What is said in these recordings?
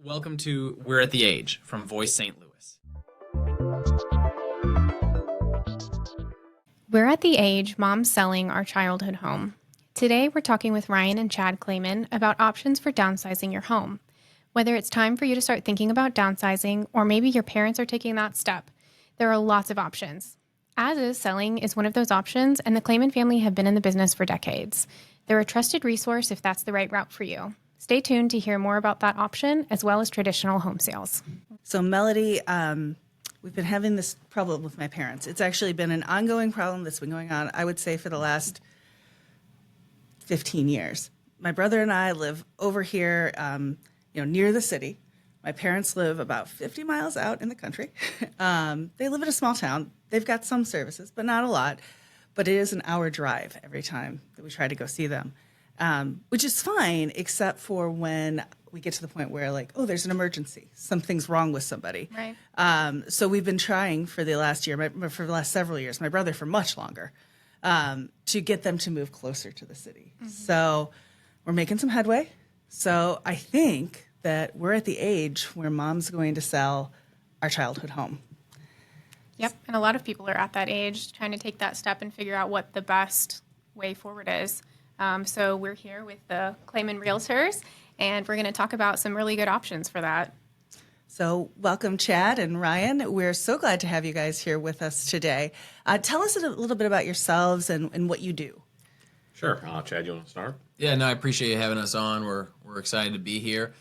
Welcome to We're at the Age from Voice St. Louis. We're at the age moms selling our childhood home. Today, we're talking with Ryan and Chad Klamen about options for downsizing your home. Whether it's time for you to start thinking about downsizing, or maybe your parents are taking that step, there are lots of options. As-is selling is one of those options, and the Klamen family have been in the business for decades. They're a trusted resource if that's the right route for you. Stay tuned to hear more about that option, as well as traditional home sales. So Melody, we've been having this problem with my parents. It's actually been an ongoing problem that's been going on, I would say, for the last 15 years. My brother and I live over here, near the city. My parents live about 50 miles out in the country. They live in a small town. They've got some services, but not a lot. But it is an hour drive every time that we try to go see them, which is fine, except for when we get to the point where, like, oh, there's an emergency. Something's wrong with somebody. Right. So we've been trying for the last year, for the last several years, my brother for much longer, to get them to move closer to the city. Mm-hmm. So we're making some headway. So I think that we're at the age where mom's going to sell our childhood home. Yep, and a lot of people are at that age trying to take that step and figure out what the best way forward is. So we're here with the Klamen Realtors, and we're going to talk about some really good options for that. So welcome, Chad and Ryan. We're so glad to have you guys here with us today. Tell us a little bit about yourselves and what you do. Sure. Chad, you want to start? Yeah, no, I appreciate you having us on. We're excited to be here.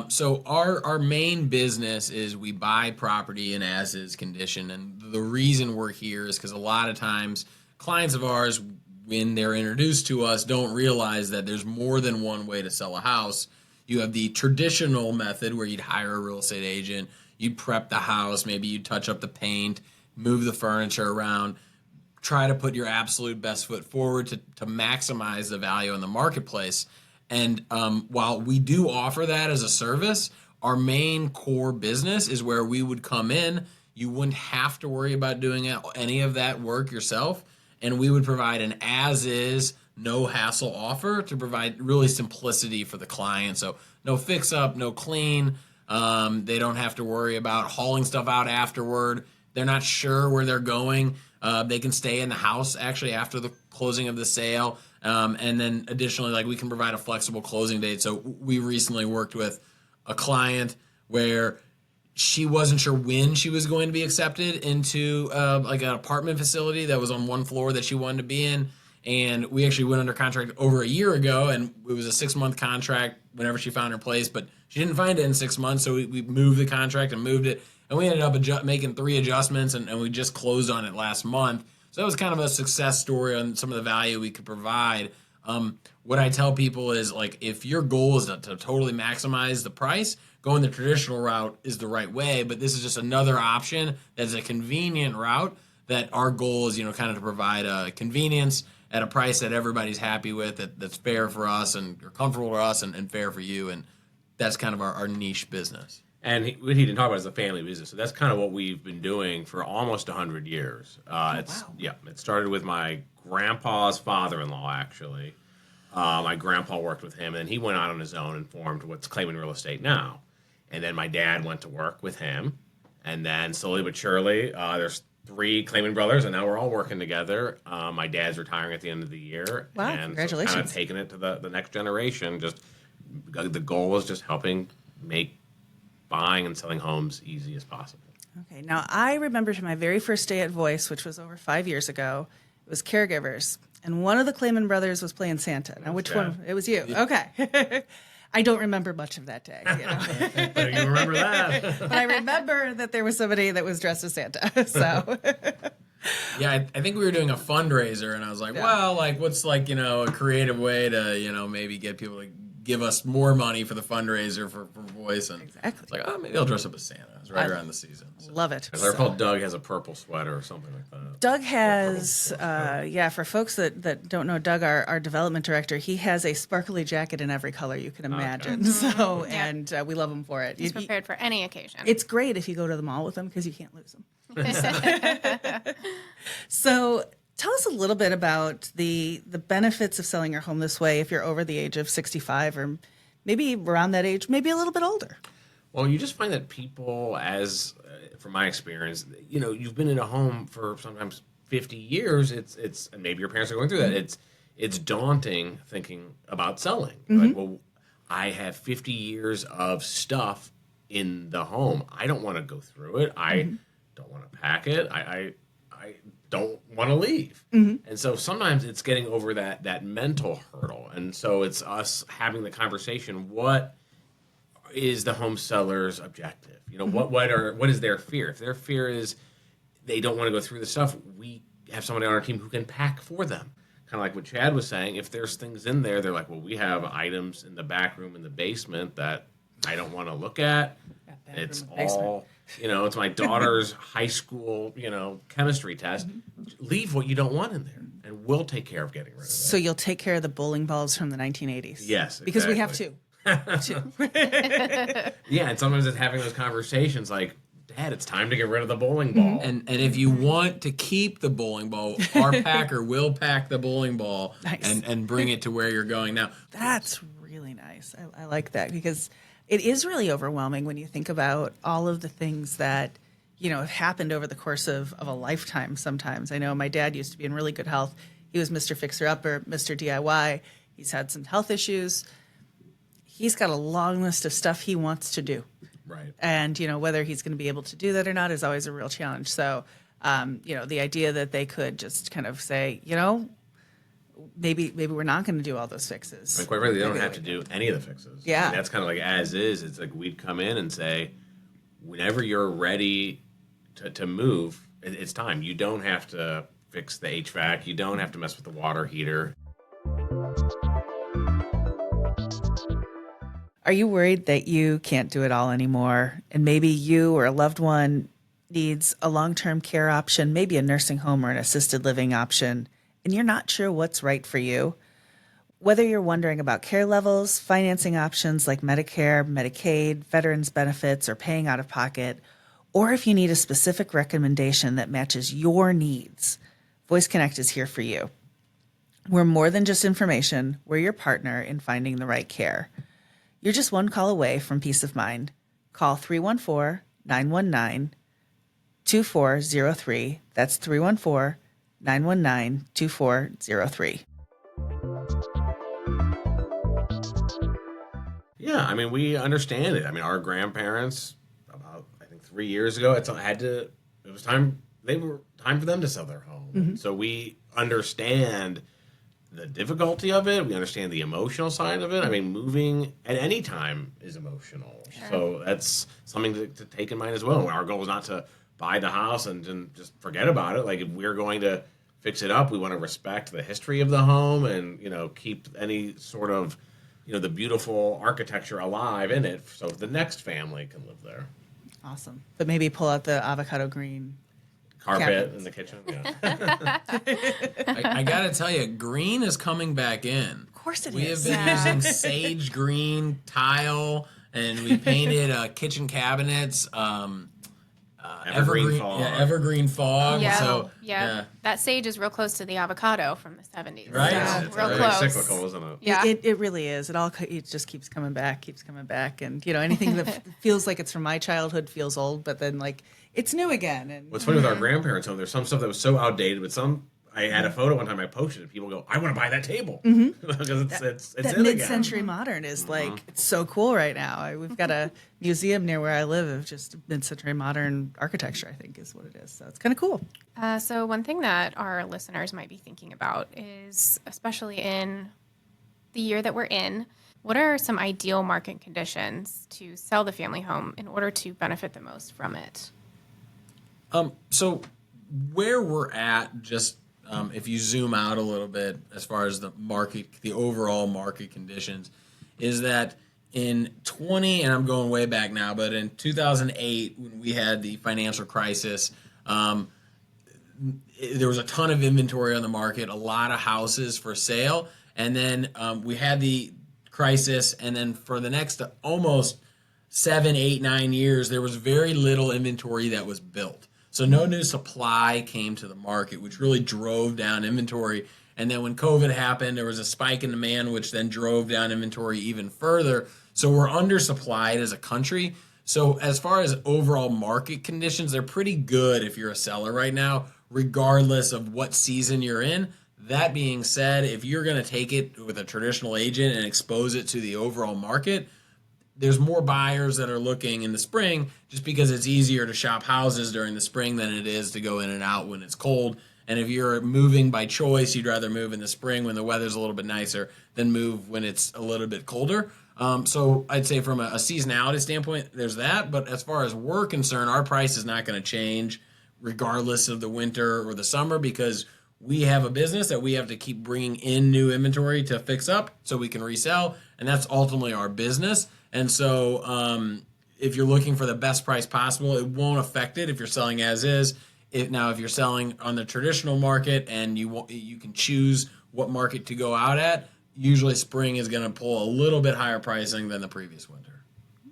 So our main business is we buy property in as-is condition, and the reason we're here is because a lot of times clients of ours, when they're introduced to us, don't realize that there's more than one way to sell a house. You have the traditional method where you'd hire a real estate agent, you'd prep the house, maybe you'd touch up the paint, move the furniture around, try to put your absolute best foot forward to maximize the value in the marketplace. And while we do offer that as a service, our main core business is where we would come in. You wouldn't have to worry about doing any of that work yourself. And we would provide an as-is, no-hassle offer to provide really simplicity for the client. So no fix-up, no clean. They don't have to worry about hauling stuff out afterward. They're not sure where they're going. They can stay in the house actually after the closing of the sale. And then additionally, like, we can provide a flexible closing date. So we recently worked with a client where she wasn't sure when she was going to be accepted into like an apartment facility that was on one floor that she wanted to be in. And we actually went under contract over a year ago, and it was a 6-month contract whenever she found her place, but she didn't find it in 6 months. So we moved the contract and moved it. And we ended up making 3 adjustments, and we just closed on it last month. So that was kind of a success story on some of the value we could provide. What I tell people is, like, if your goal is to totally maximize the price, going the traditional route is the right way. But this is just another option that's a convenient route that our goal is, kind of to provide a convenience at a price that everybody's happy with, that's fair for us and comfortable for us and fair for you. And that's kind of our niche business. And what he didn't talk about is the family business. So that's kind of what we've been doing for almost 100 years. Wow. Yeah, it started with my grandpa's father-in-law, actually. My grandpa worked with him, and he went out on his own and formed what's Klamen Real Estate now. And then my dad went to work with him. And then slowly but surely, there's 3 Klamen brothers, and now we're all working together. My dad's retiring at the end of the year. Wow, and congratulations. So kind of taking it to the next generation. Just the goal is just helping make buying and selling homes easy as possible. Okay, now I remember my very first day at Voice, which was over 5 years ago. It was caregivers, and one of the Klamen brothers was playing Santa. Now, which one? It was you. Okay. I don't remember much of that day. You remember that? But I remember that there was somebody that was dressed as Santa. So. Yeah, I think we were doing a fundraiser, and I was like, well, like, what's, like, a creative way to, maybe get people to give us more money for the fundraiser for Voice. And exactly. It's like, oh, maybe I'll dress up as Santa. It's right around the season. So. Love it. As I recall, Doug has a purple sweater or something like that. Doug has, for folks that don't know Doug, our development director, he has a sparkly jacket in every color you can imagine. Okay. So, and we love him for it. He's prepared for any occasion. It's great if you go to the mall with him because you can't lose him. So tell us a little bit about the benefits of selling your home this way if you're over the age of 65 or maybe around that age, maybe a little bit older. Well, you just find that people, from my experience, you've been in a home for sometimes 50 years. It's and maybe your parents are going through that. It's daunting thinking about selling. Like, well, I have 50 years of stuff in the home. I don't want to go through it. I don't want to pack it. I don't want to leave. And so sometimes it's getting over that mental hurdle. And so it's us having the conversation. What is the home seller's objective? What is their fear? If their fear is they don't want to go through the stuff, we have somebody on our team who can pack for them. Kind of like what Chad was saying. If there's things in there, they're like, well, we have items in the back room in the basement that I don't want to look at. It's all, it's my daughter's high school, chemistry test. Leave what you don't want in there, and we'll take care of getting rid of it. So you'll take care of the bowling balls from the 1980s? Yes, because we have two. Yeah, and sometimes it's having those conversations like, Dad, it's time to get rid of the bowling ball. And if you want to keep the bowling ball, our packer will pack the bowling ball and bring it to where you're going. Now, that's really nice. I like that because it is really overwhelming when you think about all of the things that, have happened over the course of a lifetime sometimes. I know my dad used to be in really good health. He was Mr. Fixer-Upper, Mr. DIY. He's had some health issues. He's got a long list of stuff he wants to do. Right. And, whether he's going to be able to do that or not is always a real challenge. So, the idea that they could just kind of say, maybe we're not going to do all those fixes. Quite frankly, they don't have to do any of the fixes. Yeah. That's kind of like as is. It's like we'd come in and say, whenever you're ready to move, it's time. You don't have to fix the HVAC. You don't have to mess with the water heater. Are you worried that you can't do it all anymore? And maybe you or a loved one needs a long-term care option, maybe a nursing home or an assisted living option, and you're not sure what's right for you? Whether you're wondering about care levels, financing options like Medicare, Medicaid, veterans benefits, or paying out of pocket, or if you need a specific recommendation that matches your needs, Voice Connect is here for you. We're more than just information. We're your partner in finding the right care. You're just one call away from peace of mind. Call 314-919-2403. That's 314-919-2403. Yeah, we understand it. Our grandparents, about, I think 3 years ago, it was time for them to sell their home. So we understand the difficulty of it. We understand the emotional side of it. Moving at any time is emotional. Sure. So that's something to take in mind as well. Our goal is not to buy the house and just forget about it. Like, if we're going to fix it up, we want to respect the history of the home and, keep any sort of, the beautiful architecture alive in it so the next family can live there. Awesome. But maybe pull out the avocado green carpet cabinets in the kitchen. Yeah. I got to tell you, green is coming back in. Of course it We is. have been using sage green tile, and we painted kitchen cabinets. Evergreen fog. Yeah, evergreen fog. Yeah, So, that sage is real close to the avocado from the 70s. Right. It's real very close. cyclical, isn't it? Yeah. It really is. It just keeps coming back. And, anything that feels like it's from my childhood feels old, but then, it's new again. And What's funny with our grandparents' home, there's some stuff that was so outdated, but I had a photo one time I posted and people go, I want to buy that table. Because it's that in mid-century again. modern is it's so cool right now. We've got a museum near where I live of just mid-century modern architecture, I think is what it is. So it's kind of cool. So one thing that our listeners might be thinking about is, especially in the year that we're in, what are some ideal market conditions to sell the family home in order to benefit the most from it? So where we're at, just if you zoom out a little bit as far as the overall market conditions, is that in and I'm going way back now, but in 2008, when we had the financial crisis, there was a ton of inventory on the market, a lot of houses for sale, and then we had the crisis, and then for the next almost 7, 8, 9 years, there was very little inventory that was built. So no new supply came to the market, which really drove down inventory. And then when COVID happened, there was a spike in demand, which then drove down inventory even further. So we're undersupplied as a country. So as far as overall market conditions, they're pretty good if you're a seller right now, regardless of what season you're in. That being said, if you're going to take it with a traditional agent and expose it to the overall market, there's more buyers that are looking in the spring just because it's easier to shop houses during the spring than it is to go in and out when it's cold. And if you're moving by choice, you'd rather move in the spring when the weather's a little bit nicer than move when it's a little bit colder. So I'd say from a seasonality standpoint, there's that. But as far as we're concerned, our price is not going to change regardless of the winter or the summer because we have a business that we have to keep bringing in new inventory to fix up so we can resell. And that's ultimately our business. And so if you're looking for the best price possible, it won't affect it if you're selling as is. If you're selling on the traditional market and you can choose what market to go out at, usually spring is going to pull a little bit higher pricing than the previous winter.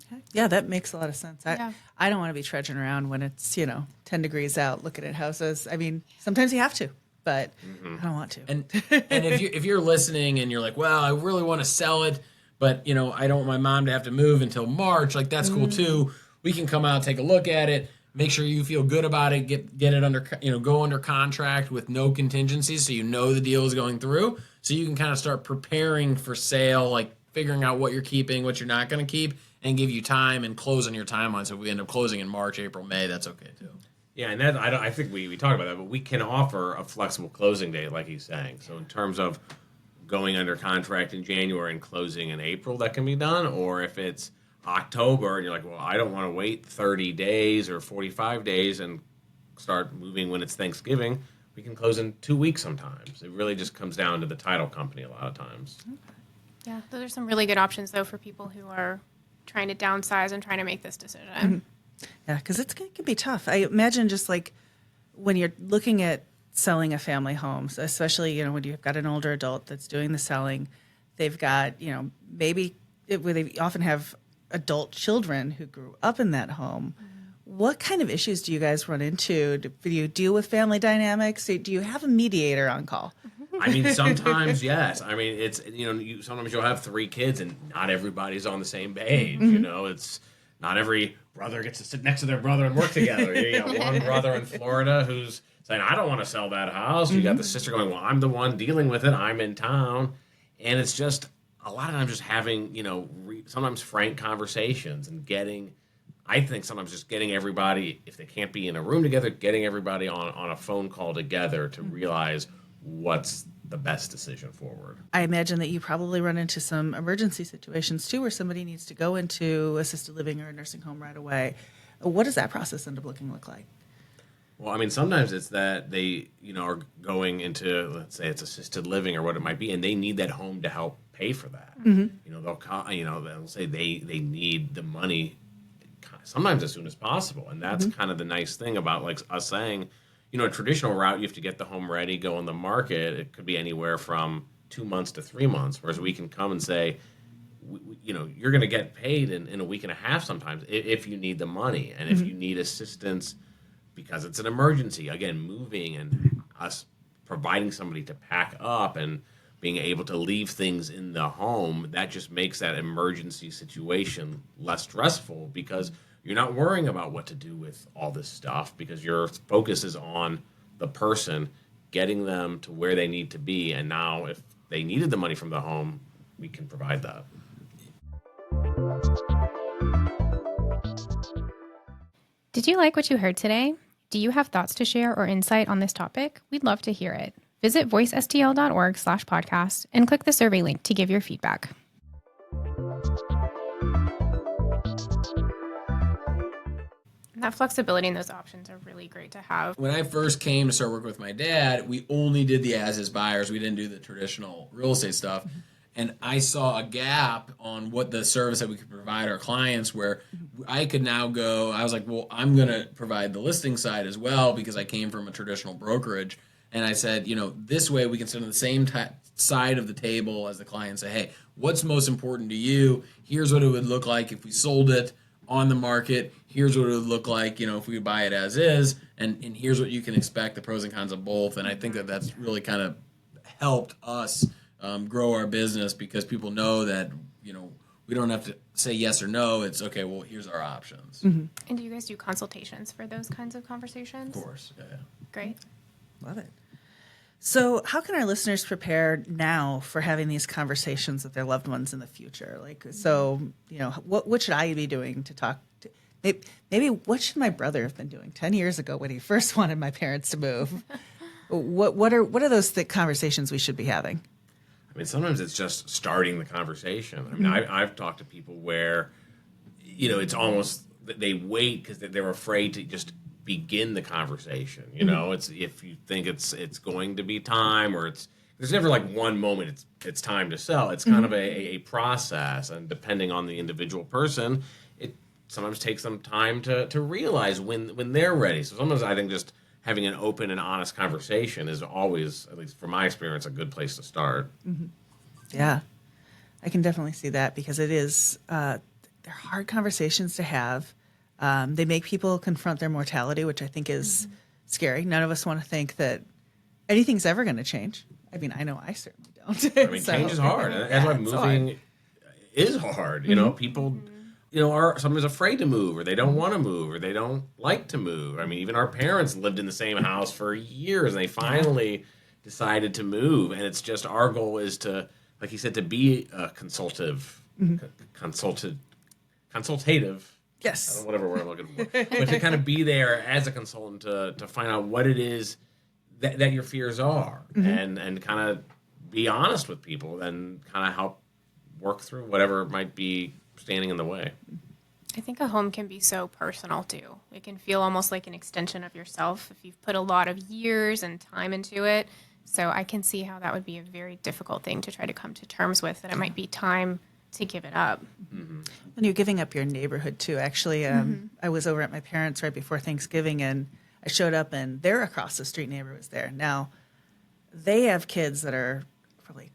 Okay. Yeah, that makes a lot of sense. Yeah. I don't want to be trudging around when it's 10 degrees out looking at houses. I mean, sometimes you have to, but I don't want to. And if you're listening and you're like, well, I really want to sell it, but I don't want my mom to have to move until March, like that's cool too. We can come out, take a look at it, make sure you feel good about it, get it under, go under contract with no contingencies so the deal is going through. So you can kind of start preparing for sale, like figuring out what you're keeping, what you're not going to keep, and give you time and close on your timeline. So if we end up closing in March, April, May, that's okay too. Yeah, and that I think we talked about that, but we can offer a flexible closing date, like he's saying. So in terms of going under contract in January and closing in April, that can be done. Or if it's October and you're like, well, I don't want to wait 30 days or 45 days and start moving when it's Thanksgiving, we can close in 2 weeks sometimes. It really just comes down to the title company a lot of times. Yeah, those are some really good options, though, for people who are trying to downsize and trying to make this decision. Yeah, because it can be tough. I imagine just like when you're looking at selling a family home, so especially, when you've got an older adult that's doing the selling, they've got, where they often have adult children who grew up in that home. What kind of issues do you guys run into? Do you deal with family dynamics? Do you have a mediator on call? I mean, sometimes, yes. I mean, it's, sometimes you'll have 3 kids and not everybody's on the same page. It's not every brother gets to sit next to their brother and work together. You got one brother in Florida who's saying, I don't want to sell that house. You got the sister going, well, I'm the one dealing with it. I'm in town. And it's just a lot of times just having, sometimes frank conversations and I think sometimes just getting everybody, if they can't be in a room together, getting everybody on a phone call together to realize what's the best decision forward. I imagine that you probably run into some emergency situations too, where somebody needs to go into assisted living or a nursing home right away. What does that process end up look like? Well, I mean, sometimes it's that they, are going into, let's say it's assisted living or what it might be, and they need that home to help pay for that. They'll say they need the money sometimes as soon as possible, and that's kind of the nice thing about like us saying, a traditional route, you have to get the home ready, go on the market. It could be anywhere from 2 months to 3 months, whereas we can come and say, you're going to get paid in a week and a half sometimes if you need the money, and if you need assistance because it's an emergency, again, moving and us providing somebody to pack up and being able to leave things in the home, that just makes that emergency situation less stressful because you're not worrying about what to do with all this stuff because your focus is on the person, getting them to where they need to be. And now if they needed the money from the home, we can provide that. Did you like what you heard today? Do you have thoughts to share or insight on this topic? We'd love to hear it. Visit voicestl.org/podcast and click the survey link to give your feedback. That flexibility and those options are really great to have. When I first came to start working with my dad, we only did the as-is buyers. We didn't do the traditional real estate stuff. And I saw a gap on what the service that we could provide our clients where I could now go, I was like, well, I'm going to provide the listing side as well because I came from a traditional brokerage. And I said, this way we can sit on the same side of the table as the client and say, hey, what's most important to you? Here's what it would look like if we sold it on the market. Here's what it would look like, if we buy it as is. And here's what you can expect, the pros and cons of both. And I think that that's really kind of helped us grow our business because people know that, we don't have to say yes or no. It's okay. Well, here's our options. And do you guys do consultations for those kinds of conversations? Of course. Yeah. Great. Love it. So, how can our listeners prepare now for having these conversations with their loved ones in the future? Like, so, what should I be doing to talk to? Maybe what should my brother have been doing 10 years ago when he first wanted my parents to move? What are those conversations we should be having? I mean, sometimes it's just starting the conversation. I mean, I've talked to people where, it's almost they wait because they're afraid to just begin the conversation. It's if you think it's going to be time, or there's never like one moment it's time to sell. It's kind of a process, and depending on the individual person, it sometimes takes them time to realize when they're ready. So sometimes I think just having an open and honest conversation is always, at least from my experience, a good place to start. Yeah, I can definitely see that, because it is they're hard conversations to have. They make people confront their mortality, which I think is scary. None of us want to think that anything's ever going to change. I mean, I know I certainly don't. I mean, change is hard. That's why moving is hard. People, are sometimes afraid to move, or they don't want to move, or they don't like to move. I mean, even our parents lived in the same house for years, and they finally decided to move. And it's just our goal is to, like you said, to be a consultative. Yes. Whatever word I'm looking for. But to kind of be there as a consultant to find out what it is that your fears are, and kind of be honest with people, and kind of help work through whatever might be standing in the way. I think a home can be so personal too. It can feel almost like an extension of yourself if you've put a lot of years and time into it. So I can see how that would be a very difficult thing to try to come to terms with, that it might be time to give it up. When you're giving up your neighborhood too. Actually, I was over at my parents' right before Thanksgiving, and I showed up, and their across the street neighbor was there. Now, they have kids that are probably,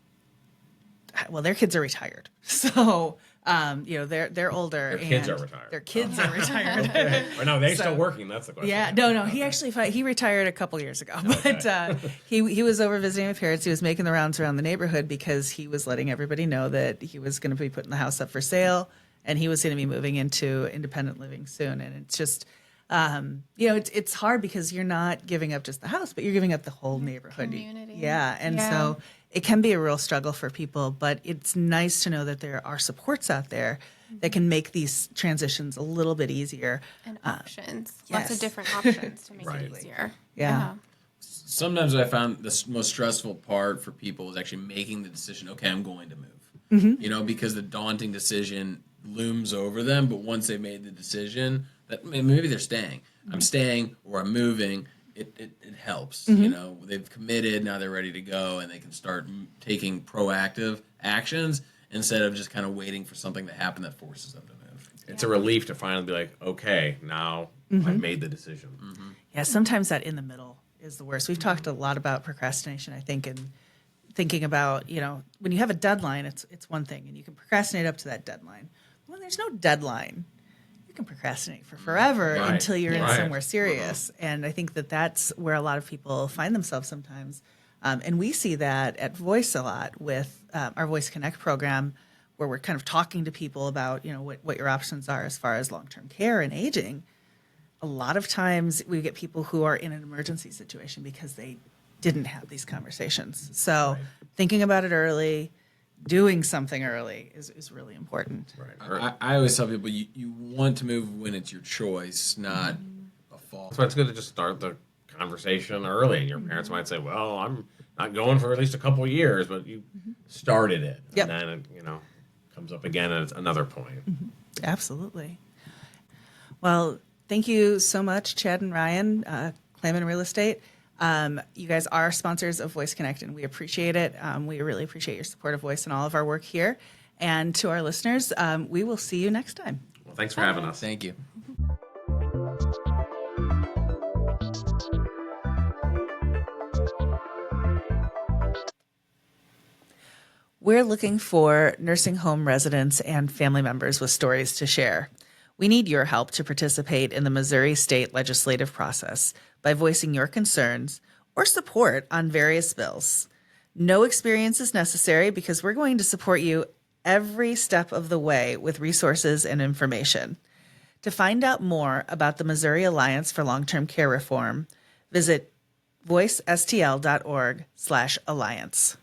their kids are retired. So, they're older. Their kids and are retired. Their kids are retired. Or no, they're still working. That's the question. Yeah, no. He actually he retired a couple years ago, but he was over visiting my parents. He was making the rounds around the neighborhood because he was letting everybody know that he was going to be putting the house up for sale, and he was going to be moving into independent living soon. And it's just, it's hard because you're not giving up just the house, but you're giving up the whole neighborhood. Community. Yeah, and so it can be a real struggle for people, but it's nice to know that there are supports out there that can make these transitions a little bit easier. And options. yes. Lots of different options to make Right. it easier. Yeah. Sometimes I found the most stressful part for people is actually making the decision, okay, I'm going to move. Because the daunting decision looms over them, but once they've made the decision, that maybe they're staying. I'm staying, or I'm moving. It helps. They've committed, now they're ready to go, and they can start taking proactive actions instead of just kind of waiting for something to happen that forces them to move. It's a relief to finally be like, okay, now I've made the decision. Yeah, sometimes that in the middle is the worst. We've talked a lot about procrastination, I think, and thinking about, when you have a deadline, it's one thing, and you can procrastinate up to that deadline. When there's no deadline, you can procrastinate for forever until you're in somewhere serious. And I think that's where a lot of people find themselves sometimes. And we see that at Voice a lot with our Voice Connect program, where we're kind of talking to people about, what your options are as far as long-term care and aging. A lot of times we get people who are in an emergency situation because they didn't have these conversations. So thinking about it early, doing something early is really important. Right. I always tell people you want to move when it's your choice, not a fault. So it's good to just start the conversation early. And your parents might say, well, I'm not going for at least a couple of years, but you started it. Yep. And then it, comes up again at another point. Absolutely. Well, thank you so much, Chad and Ryan, Klamen Real Estate. You guys are sponsors of Voice Connect, and we appreciate it. We really appreciate your support of Voice and all of our work here. And to our listeners, we will see you next time. Well, thanks for having us. Thank you. We're looking for nursing home residents and family members with stories to share. We need your help to participate in the Missouri state legislative process by voicing your concerns or support on various bills. No experience is necessary because we're going to support you every step of the way with resources and information. To find out more about the Missouri Alliance for Long-Term Care Reform, visit voicestl.org/alliance.